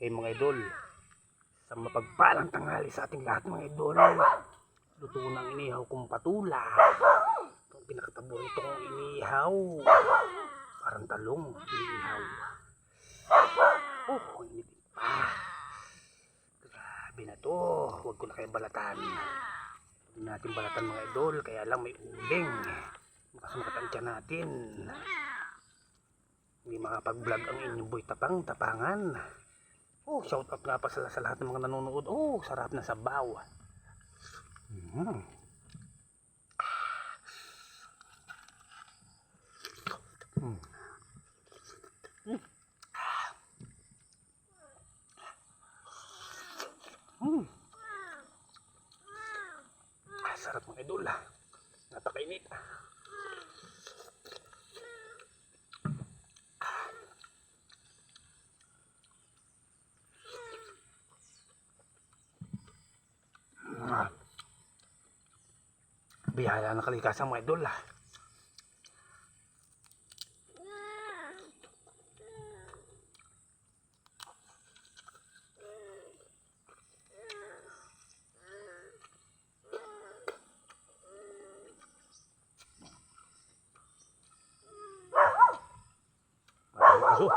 kay mga idol. Sa mapagpalang tanghali sa ating lahat mga idol. Luto ng inihaw kong patula. Itong pinakapaborito kong inihaw. Parang talong inihaw. Oh, init pa. Grabe na to. Huwag ko na kayo balatan. Huwag natin balatan mga idol. Kaya lang may uling. Baka makatansya natin. Hindi makapag-vlog ang inyong boy tapang-tapangan. Oh, shout out nga pa sa lahat ng mga nanonood. Oh, sarap na sabaw. Mm. Mm. Mm. Sarap mga idol. Napakainit. Biyaya na kalikasan mga idol. Matang aso.